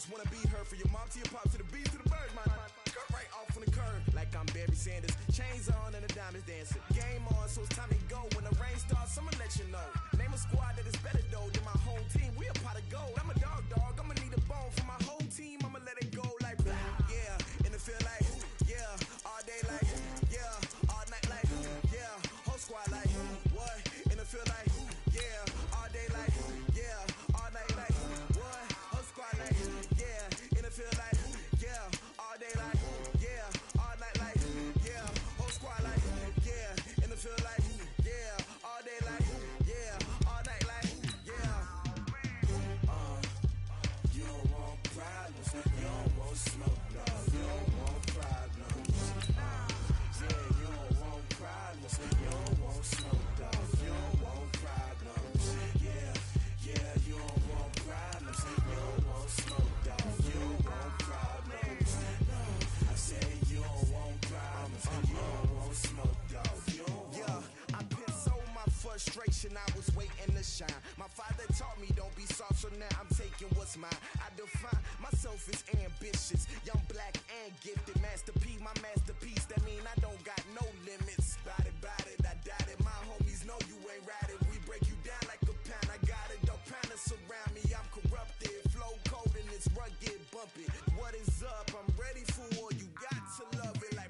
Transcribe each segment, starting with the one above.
just wanna be her. For your mom to your pop to the beat to the bird, my cut right off on the curb. Like I'm Barry Sanders, chains on and the diamonds dancing. Game on, so it's time to go. When the rain starts, I'ma let you know. Name a squad that is better though than my home team. We a pot of gold. I'm a dog, I'ma need a bone for my whole team. I'ma let it go like, yeah. In the field like, yeah. All day like, yeah. All night like, yeah. Whole squad like, what? In the field like, yeah. All day like, yeah. All night like, what? Whole squad like, yeah. In the field like, yeah. All day like, yeah. All night like, yeah. Whole squad like, yeah. In the field like, yeah. All day like, yeah. All night like, yeah. You don't want problems, you don't want smoke, no. You don't want problems. Yeah, you don't want problems, you don't want smoke, dog. You don't want problems. Yeah, you don't want problems, you don't want smoke, dog. You don't want problems. No, I said you don't want problems, you don't want smoke, dog. You don't want. Yeah, I been so my frustration, I was waiting to shine. My father taught me don't be soft, so now I'm taking what's mine. I define myself as ambitious, young, black, and gifted. Masterpiece, my masterpiece. That mean I don't got no limits. Bout it, I doubt it. My homies know you ain't right it. We break you down like a pound. I got it, don't pound to surround me. I'm corrupted, flow cold and it's rugged, bumpy. What is up? I'm ready for war. You got to love it like.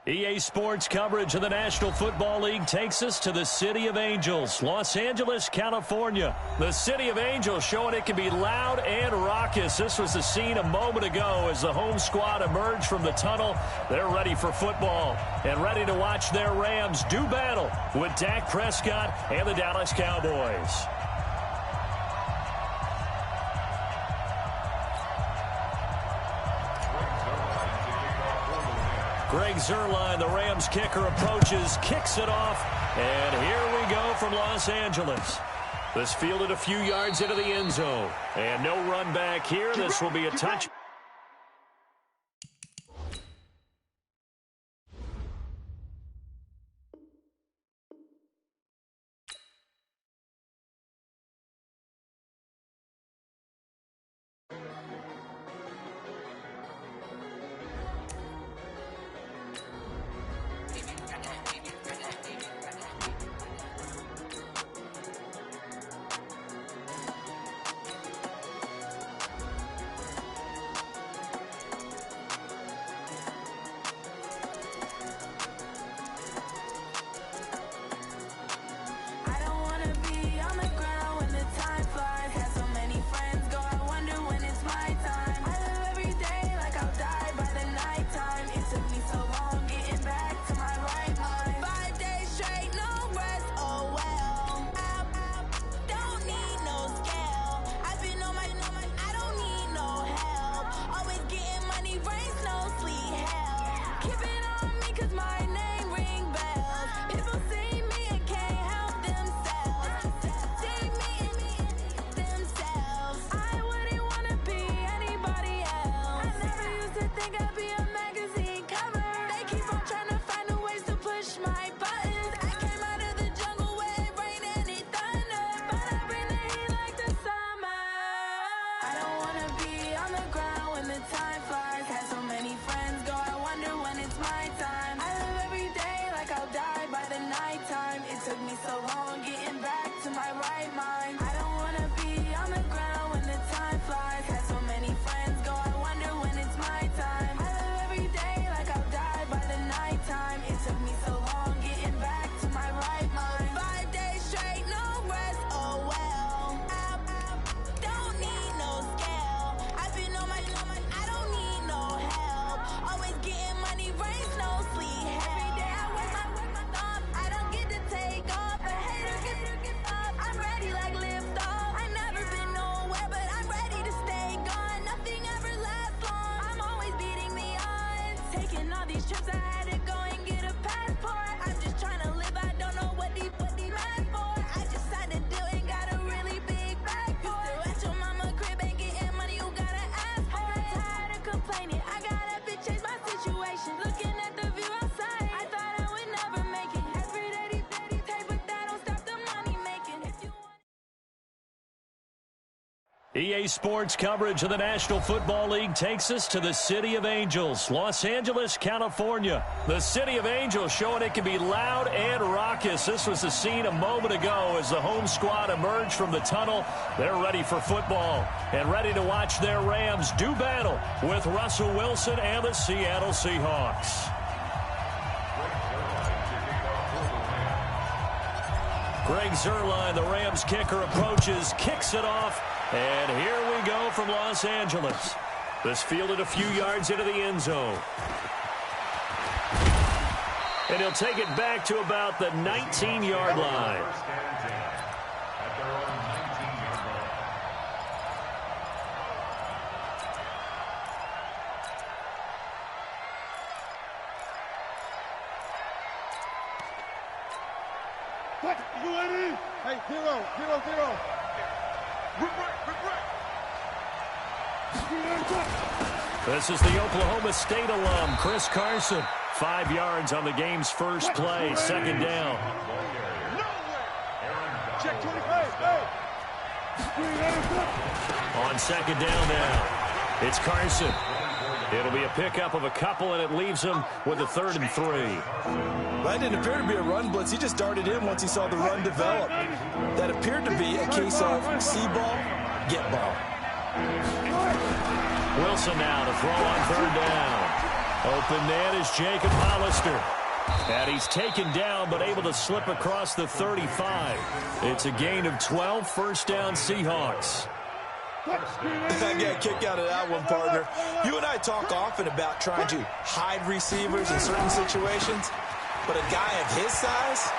EA Sports coverage of the National Football League takes us to the City of Angels, Los Angeles, California. The City of Angels showing it can be loud and raucous. This was the scene a moment ago as the home squad emerged from the tunnel. They're ready for football and ready to watch their Rams do battle with Dak Prescott and the Dallas Cowboys. Greg Zuerlein, the Rams kicker, approaches, kicks it off, and here we go from Los Angeles. This fielded a few yards into the end zone, and no run back here. This will be a touch. EA Sports coverage of the National Football League takes us to the City of Angels, Los Angeles, California. The City of Angels showing it can be loud and raucous. This was the scene a moment ago as the home squad emerged from the tunnel. They're ready for football and ready to watch their Rams do battle with Russell Wilson and the Seattle Seahawks. Greg Zuerlein, the Rams kicker, approaches, kicks it off, and here we go from Los Angeles. This fielded a few yards into the end zone. And he'll take it back to about the 19-yard line. Hey, zero. This is the Oklahoma State alum, Chris Carson. 5 yards on the game's first play, second down. On second down now, it's Carson. It'll be a pickup of a couple, and it leaves him with a 3rd and 3. That didn't appear to be a run blitz. He just darted in once he saw the run develop. That appeared to be a case of see ball, get ball. Wilson now to throw on 3rd down. Open man is Jacob Hollister. And he's taken down but able to slip across the 35. It's a gain of 12, first down Seahawks. I get a kick out of that one, partner. You and I talk often about trying to hide receivers in certain situations, but a guy of his size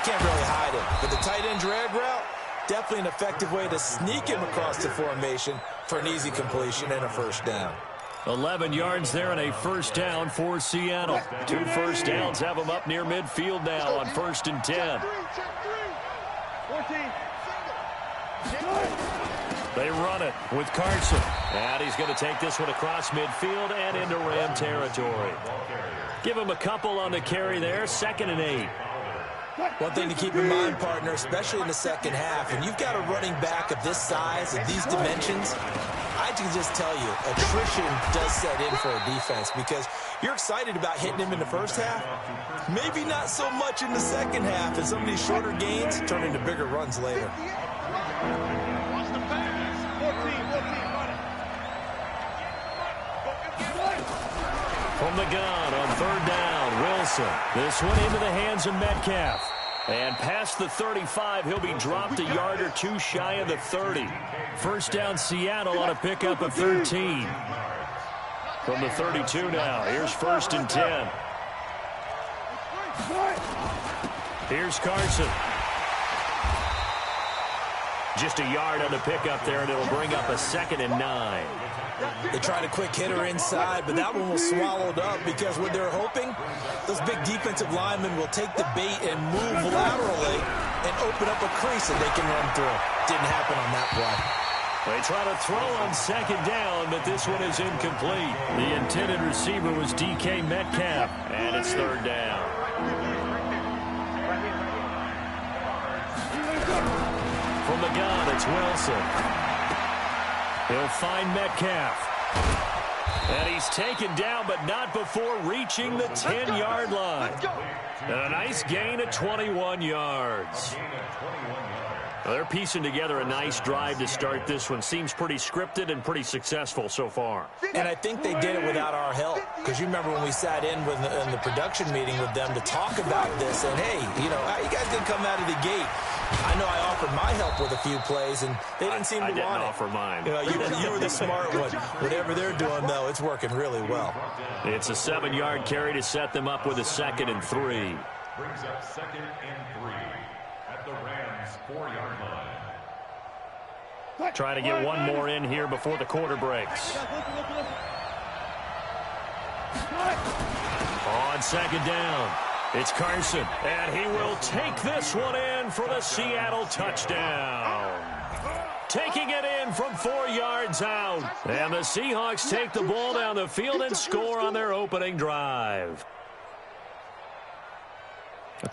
can't really hide him. But the tight end drag route, definitely an effective way to sneak him across the formation for an easy completion and a first down. 11 yards there and a first down for Seattle. 2 first downs have them up near midfield now on 1st and 10. They run it with Carson. And he's going to take this one across midfield and into Ram territory. Give him a couple on the carry there, 2nd and 8. One thing to keep in mind, partner, especially in the second half, and you've got a running back of this size and these dimensions, I can just tell you, attrition does set in for a defense because you're excited about hitting him in the first half. Maybe not so much in the second half, as some of these shorter gains turn into bigger runs later. From the gun on 3rd down, Wilson. This one into the hands of Metcalf. And past the 35, he'll be dropped a yard or two shy of the 30. First down Seattle on a pickup of 13. From the 32 now, here's 1st and 10. Here's Carson. Just a yard on the pickup there, and it'll bring up a 2nd and 9. They tried a quick hitter inside, but that one was swallowed up because what they're hoping, those big defensive linemen will take the bait and move laterally and open up a crease that they can run through. Didn't happen on that play. They try to throw on 2nd down, but this one is incomplete. The intended receiver was DK Metcalf, and it's 3rd down. From the gun, it's Wilson. He'll find Metcalf. And he's taken down, but not before reaching the 10-yard line. And a nice gain of 21 yards. Well, they're piecing together a nice drive to start this one. Seems pretty scripted and pretty successful so far. And I think they did it without our help. Because you remember when we sat in the production meeting with them to talk about this. And, hey, you know, how you guys didn't come out of the gate? I know I offered my help with a few plays, and they didn't seem to want it. I didn't offer mine. You know, you were the smart one. Whatever they're doing, though, it's working really well. It's a 7-yard carry to set them up with a 2nd and 3. Brings up 2nd and 3 at the Rams' 4-yard line. Try to get one more in here before the quarter breaks. On 2nd down, it's Carson, and he will take this one in for the Seattle touchdown. Taking it in from 4 yards out. And the Seahawks take the ball down the field and score on their opening drive.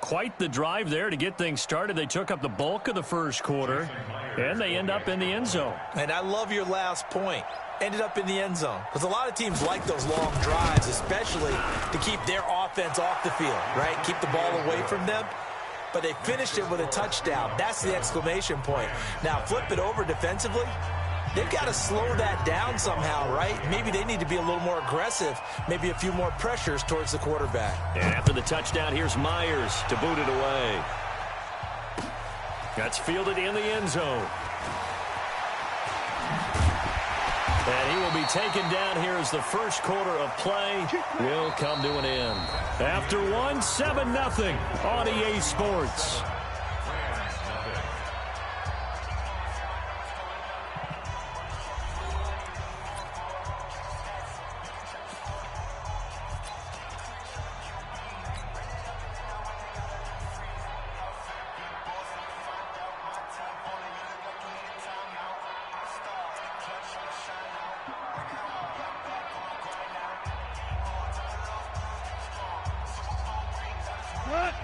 Quite the drive there to get things started. They took up the bulk of the first quarter, and they end up in the end zone. And I love your last point. Ended up in the end zone. Because a lot of teams like those long drives, especially to keep their offense off the field, right? Keep the ball away from them. But they finished it with a touchdown. That's the exclamation point. Now, flip it over defensively. They've got to slow that down somehow, right? Maybe they need to be a little more aggressive. Maybe a few more pressures towards the quarterback. And after the touchdown, here's Myers to boot it away. That's fielded in the end zone. And he will be taken down here as the first quarter of play will come to an end. After one, 7-0 on EA Sports.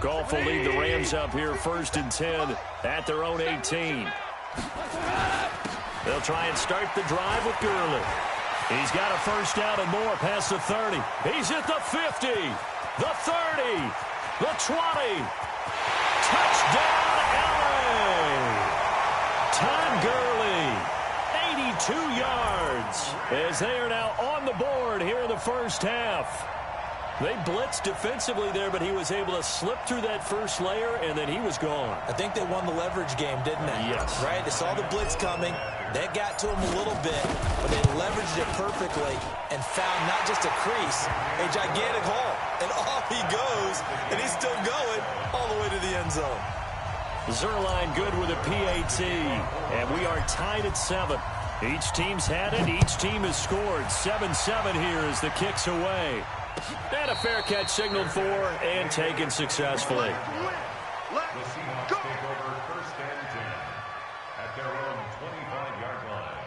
Goff will lead the Rams up here 1st and 10 at their own 18. They'll try and start the drive with Gurley. He's got a first down and more past the 30. He's at the 50, the 30, the 20. Touchdown, LA! Todd Gurley, 82 yards, as they are now on the board here in the first half. They blitzed defensively there, but he was able to slip through that first layer, and then he was gone. I think they won the leverage game, didn't they? Yes. Right? They saw the blitz coming. That got to him a little bit, but they leveraged it perfectly and found not just a crease, a gigantic hole. And off he goes, and he's still going all the way to the end zone. Zerline good with a PAT, and we are tied at 7. Each team's had it. Each team has scored. 7-7 here as the kick's away. And a fair catch signaled for and taken successfully. The Seahawks take over 1st and 10 at their own 25-yard line.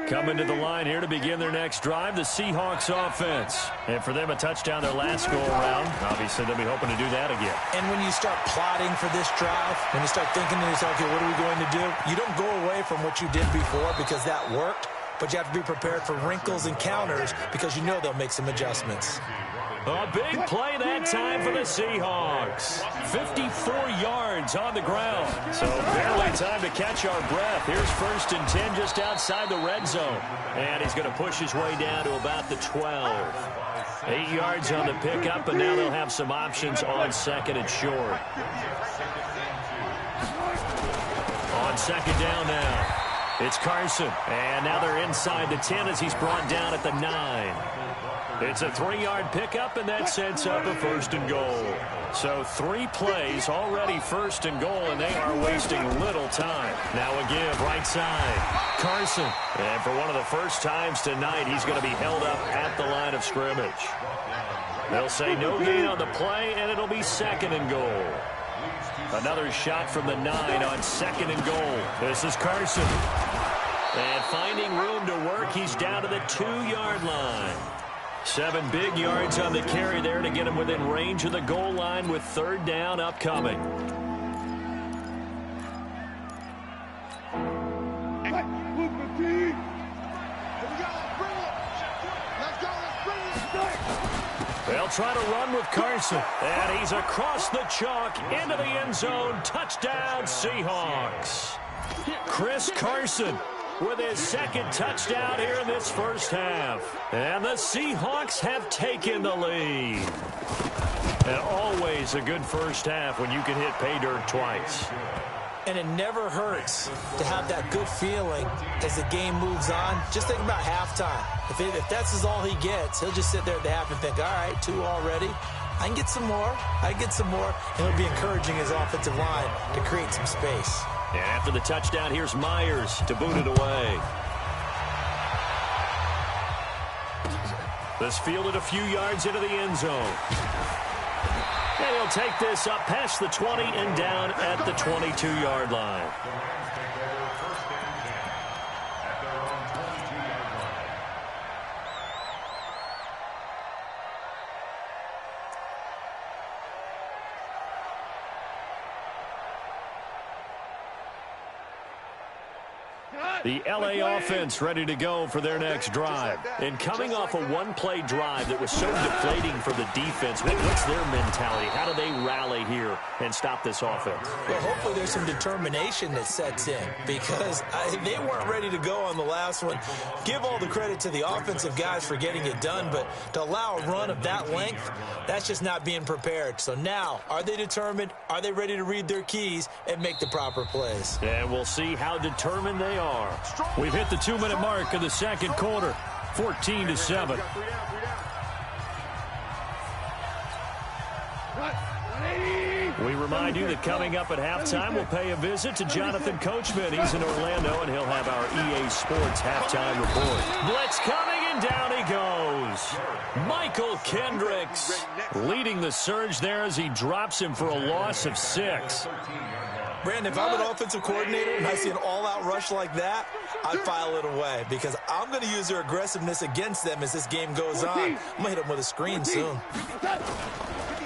Coming to the line here to begin their next drive, the Seahawks offense. And for them, a touchdown their last go-around. Obviously, they'll be hoping to do that again. And when you start plotting for this drive, when you start thinking to yourself, okay, what are we going to do? You don't go away from what you did before because that worked, but you have to be prepared for wrinkles and counters because you know they'll make some adjustments. A big play that time for the Seahawks. 54 yards on the ground. So barely time to catch our breath. Here's 1st and 10 just outside the red zone. And he's going to push his way down to about the 12. 8 yards on the pickup, and now they'll have some options on 2nd and short. On 2nd down now, it's Carson. And now they're inside the 10 as he's brought down at the 9. It's a 3-yard pickup, and that sets up a 1st and goal. So 3 plays already 1st and goal, and they are wasting little time. Now a give right side. Carson. And for one of the first times tonight, he's going to be held up at the line of scrimmage. They'll say no gain on the play, and it'll be 2nd and goal. Another shot from the 9 on 2nd and goal. This is Carson. And finding room to work, he's down to the 2-yard line. 7 big yards on the carry there to get him within range of the goal line with 3rd down upcoming. They'll try to run with Carson. And he's across the chalk into the end zone. Touchdown, Seahawks. Chris Carson with his 2nd touchdown here in this first half. And the Seahawks have taken the lead. And always a good first half when you can hit pay dirt twice. And it never hurts to have that good feeling as the game moves on. Just think about halftime. If that's all he gets, he'll just sit there at the half and think, all right, 2 already. I can get some more. I can get some more. And he'll be encouraging his offensive line to create some space. And after the touchdown, here's Myers to boot it away. This fielded a few yards into the end zone. And he'll take this up past the 20 and down at the 22-yard line. The LA offense ready to go for their next drive. And coming off a one-play drive that was so deflating for the defense, what's their mentality? How do they rally here and stop this offense? Well, hopefully there's some determination that sets in because they weren't ready to go on the last one. Give all the credit to the offensive guys for getting it done, but to allow a run of that length, that's just not being prepared. So now, are they determined? Are they ready to read their keys and make the proper plays? And we'll see how determined they are. We've hit the 2-minute mark of the second quarter, 14-7. We remind you that coming up at halftime, we'll pay a visit to Jonathan Coachman. He's in Orlando, and he'll have our EA Sports halftime report. Blitz coming, and down he goes. Michael Kendricks leading the surge there as he drops him for a loss of 6. Brandon, if I'm an offensive coordinator and I see an all-out rush like that, I'd file it away because I'm going to use their aggressiveness against them as this game goes on. I'm going to hit them with a screen soon.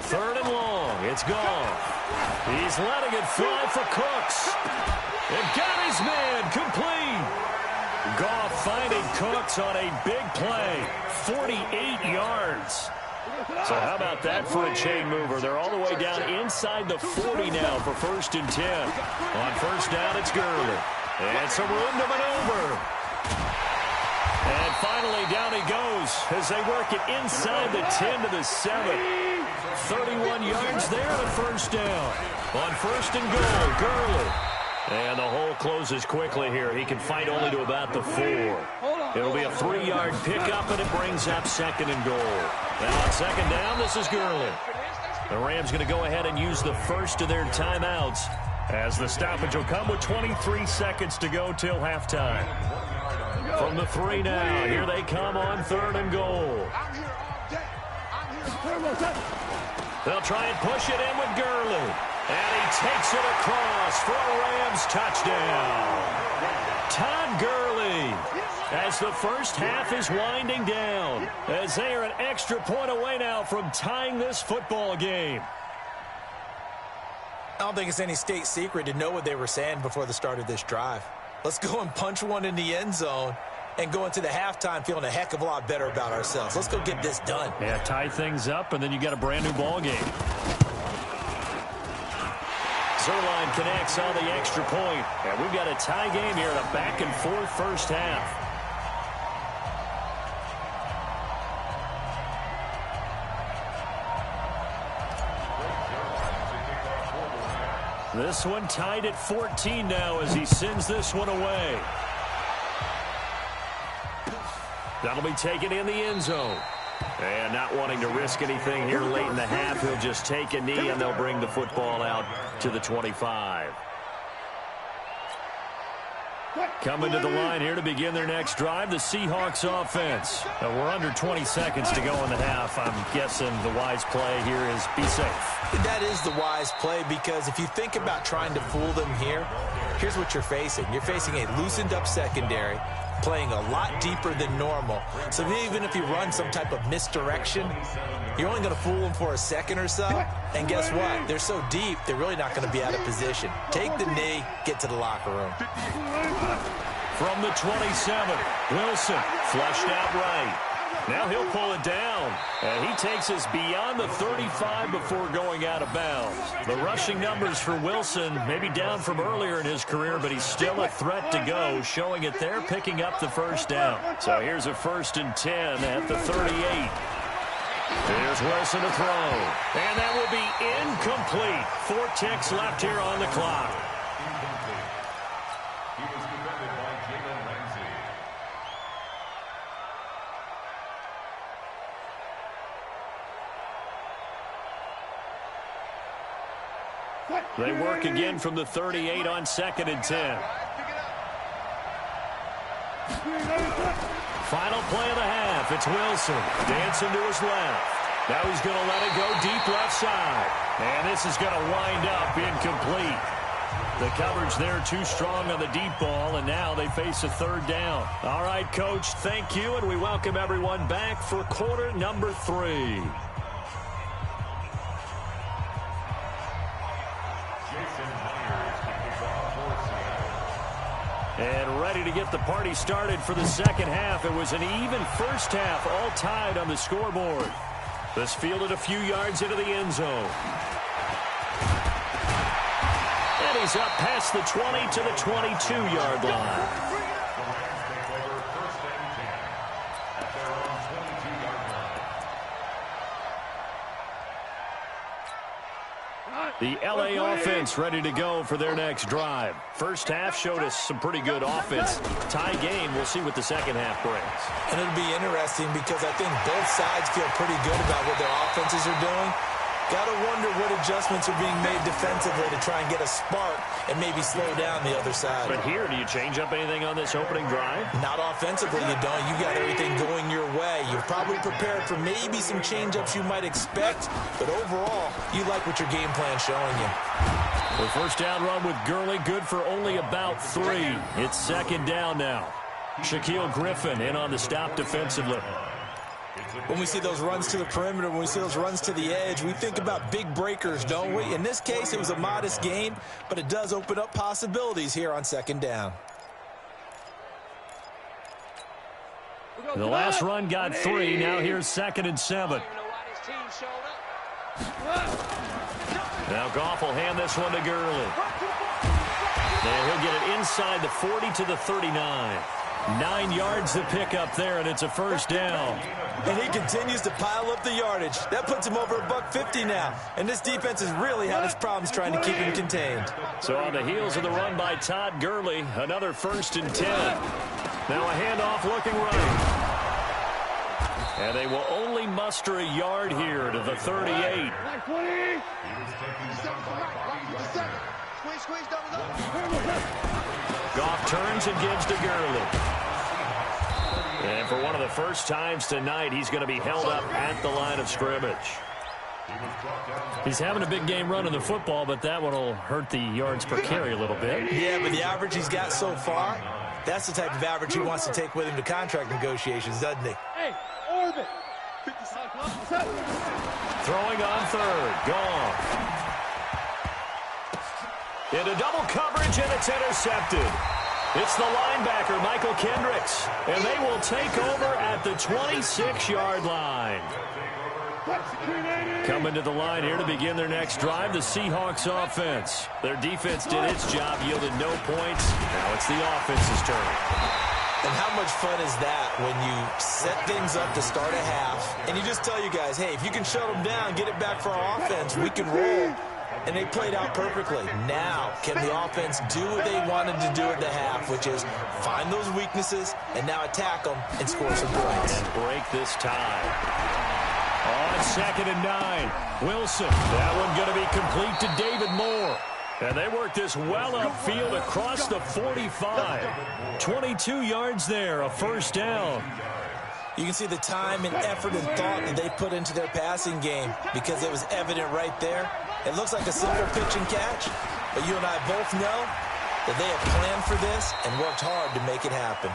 3rd and long. It's Goff. He's letting it fly for Cooks. And got his man complete. Goff finding Cooks on a big play. 48 yards. So how about that for a chain mover? They're all the way down inside the 40 now for 1st and 10. On 1st down, it's Gurley. And some room to maneuver. And finally, down he goes as they work it inside the 10 to the 7. 31 yards there and a 1st down. On 1st and goal, Gurley. And the hole closes quickly here. He can fight only to about the 4. It'll be a 3-yard pickup, and it brings up 2nd and goal. Now on 2nd down, this is Gurley. The Rams going to go ahead and use the first of their timeouts as the stoppage will come with 23 seconds to go till halftime. From the 3 now, here they come on 3rd and goal. They'll try and push it in with Gurley. And he takes it across for a Rams touchdown. Todd Gurley, as the first half is winding down, as they are an extra point away now from tying this football game. I don't think it's any state secret to know what they were saying before the start of this drive. Let's go and punch one in the end zone and go into the halftime feeling a heck of a lot better about ourselves. Let's go get this done. Yeah, tie things up, and then you got a brand new ball game. Zerline connects on the extra point, and we've got a tie game here in a back-and-forth first half. This one tied at 14 now as he sends this one away. That'll be taken in the end zone. And not wanting to risk anything here late in the half, he'll just take a knee and they'll bring the football out to the 25. Coming to the line here to begin their next drive, the Seahawks offense. Now we're under 20 seconds to go in the half. I'm guessing the wise play here is be safe. That is the wise play because if you think about trying to fool them here, here's what you're facing. You're facing a loosened up secondary, playing a lot deeper than normal. So even if you run some type of misdirection, you're only going to fool them for a second or so. And guess what? They're so deep, they're really not going to be out of position. Take the knee, get to the locker room. From the 27, Wilson flushed out right. Now he'll pull it down. And he takes us beyond the 35 before going out of bounds. The rushing numbers for Wilson maybe down from earlier in his career, but he's still a threat to go, showing it there, picking up the first down. So here's a 1st and 10 at the 38. Here's Wilson to throw. And that will be incomplete. 4 ticks left here on the clock. He was defended by Jalen Ramsey. They work again from the 38 on 2nd and 10. Final play of the half. It's Wilson dancing to his left. Now he's going to let it go deep left side. And this is going to wind up incomplete. The coverage there too strong on the deep ball, and now they face a 3rd down. All right, Coach, thank you, and we welcome everyone back for quarter number 3. And ready to get the party started for the second half. It was an even first half, all tied on the scoreboard. This fielded a few yards into the end zone. And he's up past the 20 to the 22-yard line. The L.A. offense ready to go for their next drive. First half showed us some pretty good offense. Tie game, we'll see what the second half brings. And it'll be interesting because I think both sides feel pretty good about what their offenses are doing. Got to wonder what adjustments are being made defensively to try and get a spark and maybe slow down the other side. But here, do you change up anything on this opening drive? Not offensively, you don't. You got everything going your way. You're probably prepared for maybe some change-ups you might expect, but overall, you like what your game plan's showing you. The first down run with Gurley, good for only about 3. It's second down now. Shaquille Griffin in on the stop defensively. When we see those runs to the perimeter, when we see those runs to the edge, we think about big breakers, don't we? In this case, it was a modest gain, but it does open up possibilities here on second down. The last run got 3. Now here's 2nd and 7. Now Goff will hand this one to Gurley. And he'll get it inside the 40 to the 39. 9 yards to pick up there, and it's a first down. And he continues to pile up the yardage. That puts him over $150 now. And this defense has really had its problems trying to keep him contained. So on the heels of the run by Todd Gurley, another 1st and 10. Now a handoff looking right. And they will only muster a yard here to the 38. Goff turns and gives to Gurley. And for one of the first times tonight, he's going to be held up at the line of scrimmage. He's having a big game running the football, but that one will hurt the yards per carry a little bit. Yeah, but the average he's got so far, that's the type of average he wants to take with him to contract negotiations, doesn't he? Hey, orbit. Throwing on 3rd. Gone. Into double coverage, and it's intercepted. It's the linebacker, Michael Kendricks, and they will take over at the 26-yard line. Coming to the line here to begin their next drive, the Seahawks offense. Their defense did its job, yielded no points. Now it's the offense's turn. And how much fun is that when you set things up to start a half, and you just tell you guys, hey, if you can shut them down, get it back for our offense, we can roll. And they played out perfectly. Now, can the offense do what they wanted to do at the half, which is find those weaknesses and now attack them and score some points. And break this tie. On 2nd and 9, Wilson. That one going to be complete to David Moore. And they work this well upfield across the 45. 22 yards there, a first down. You can see the time and effort and thought that they put into their passing game because it was evident right there. It looks like a simple pitch and catch, but you and I both know that they have planned for this and worked hard to make it happen.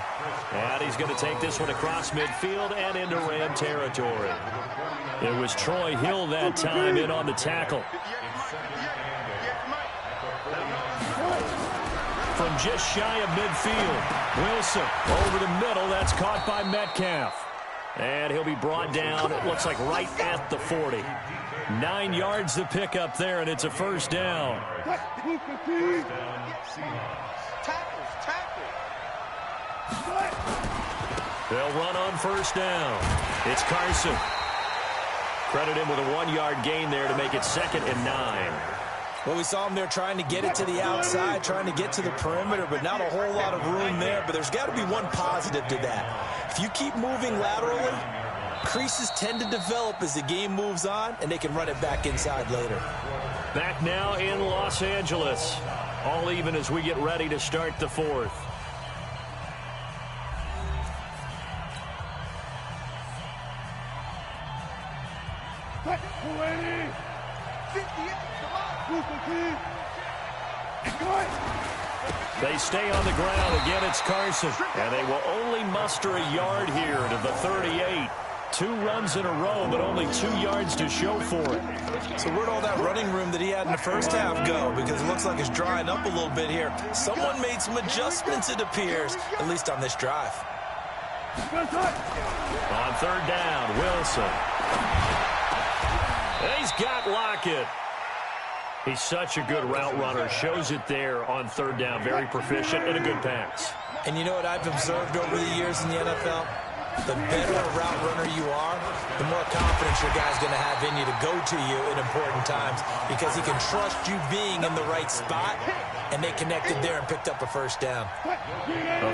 And he's going to take this one across midfield and into Ram territory. It was Troy Hill that time in on the tackle. From just shy of midfield, Wilson over the middle. That's caught by Metcalf. And he'll be brought down, it looks like right at the 40. 9 yards to pick up there, and it's a first down. They'll run on first down. It's Carson. Credit him with a 1-yard gain there to make it 2nd and 9. Well, we saw him there trying to get it to the outside, trying to get to the perimeter, but not a whole lot of room there. But there's got to be one positive to that. If you keep moving laterally, creases tend to develop as the game moves on, and they can run it back inside later. Back now in Los Angeles. All even as we get ready to start the 4th. They stay on the ground. Again, it's Carson. And they will only muster a yard here to the 38. 2 runs in a row, but only 2 yards to show for it. So where'd all that running room that he had in the first half go? Because it looks like it's drying up a little bit here. Someone made some adjustments, it appears, at least on this drive. On 3rd down, Wilson. And he's got Lockett. He's such a good route runner. Shows it there on 3rd down. Very proficient and a good pass. And you know what I've observed over the years in the NFL? The better a route runner you are, the more confidence your guy's going to have in you to go to you in important times because he can trust you being in the right spot, and they connected there and picked up a 1st down.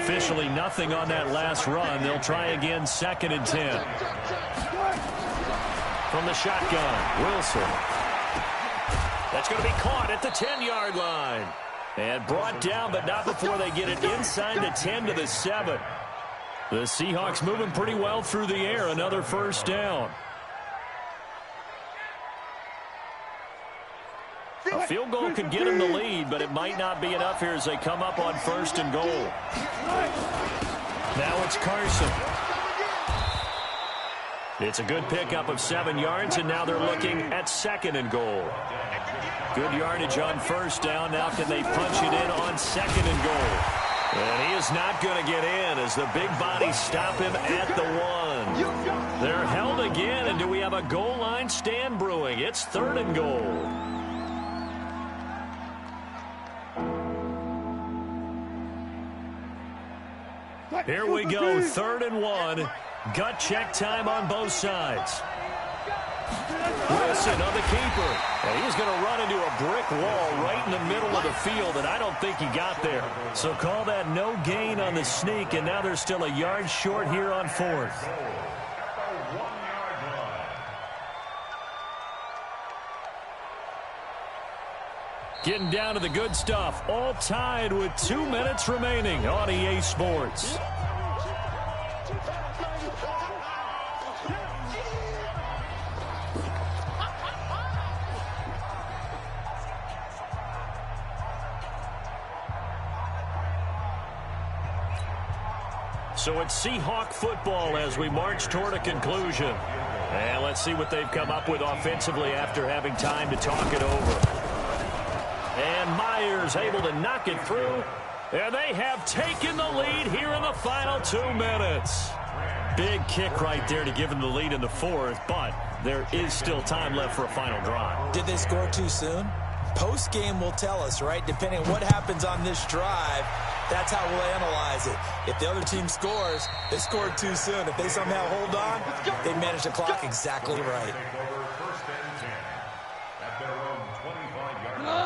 Officially nothing on that last run. They'll try again 2nd and 10. From the shotgun, Wilson. That's going to be caught at the 10-yard line. And brought down, but not before they get it inside the 10 to the 7. The Seahawks moving pretty well through the air. Another 1st down. A field goal could get them the lead, but it might not be enough here as they come up on 1st and goal. Now it's Carson. It's a good pickup of 7 yards, and now they're looking at 2nd and goal. Good yardage on 1st down. Now can they punch it in on 2nd and goal? And he is not going to get in as the big bodies stop him at the 1. They're held again, and do we have a goal line stand brewing? It's 3rd and goal. Here we go, 3rd and 1. Gut check time on both sides. Wilson on the keeper. And he's going to run into a brick wall right in the middle of the field, and I don't think he got there. So call that no gain on the sneak, and now they're still a yard short here on 4th. Getting down to the good stuff. All tied with 2 minutes remaining on EA Sports. So it's Seahawk football as we march toward a conclusion. And let's see what they've come up with offensively after having time to talk it over. And Myers able to knock it through. And they have taken the lead here in the final 2 minutes. Big kick right there to give them the lead in the 4th, but there is still time left for a final drive. Did they score too soon? Post-game will tell us, right? Depending on what happens on this drive, that's how we'll analyze it. If the other team scores, they scored too soon. If they somehow hold on, they manage the clock exactly right.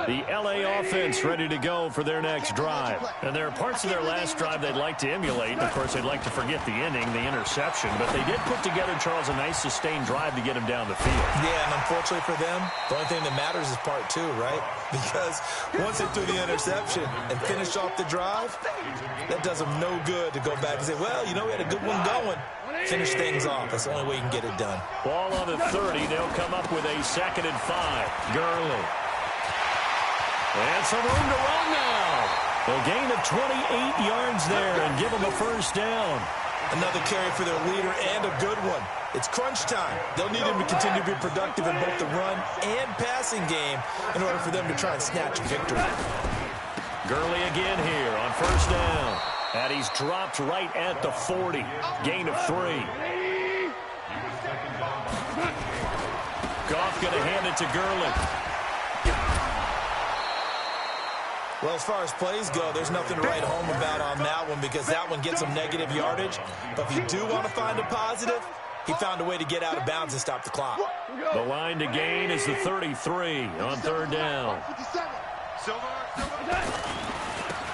The LA offense ready to go for their next drive. And there are parts of their last drive they'd like to emulate. Of course, they'd like to forget the ending, the interception. But they did put together, Charles, a nice sustained drive to get him down the field. Yeah, and unfortunately for them, the only thing that matters is part 2, right? Because once they threw the interception and finished off the drive, that does them no good to go back and say, well, you know, we had a good one going. Finish things off. That's the only way you can get it done. Ball on the 30. They'll come up with a 2nd and 5. Gurley. And some room to run now. A gain of 28 yards there and give them a 1st down. Another carry for their leader and a good one. It's crunch time. They'll need him to continue to be productive in both the run and passing game in order for them to try and snatch a victory. Gurley again here on 1st down. And he's dropped right at the 40. Gain of 3. Goff going to hand it to Gurley. Well, as far as plays go, there's nothing to write home about on that one because that one gets some negative yardage. But if you do want to find a positive, he found a way to get out of bounds and stop the clock. The line to gain is the 33 on 3rd down.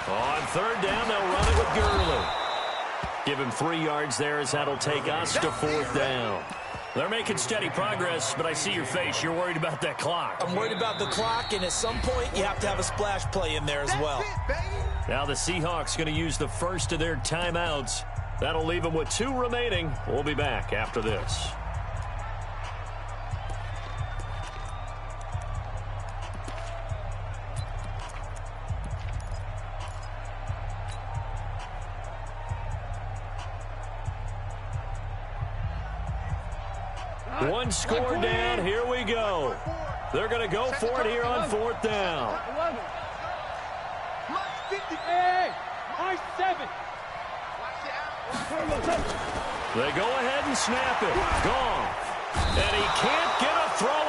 On 3rd down, they'll run it with Gurley. Give him 3 yards there as that'll take us to 4th down. They're making steady progress, but I see your face. You're worried about that clock. I'm worried about the clock, and at some point, you have to have a splash play in there as well. Now the Seahawks going to use the first of their timeouts. That'll leave them with 2 remaining. We'll be back after this. One score down. Here we go. They're going to go for it here on 4th down. They go ahead and snap it. Gone. And he can't get a throw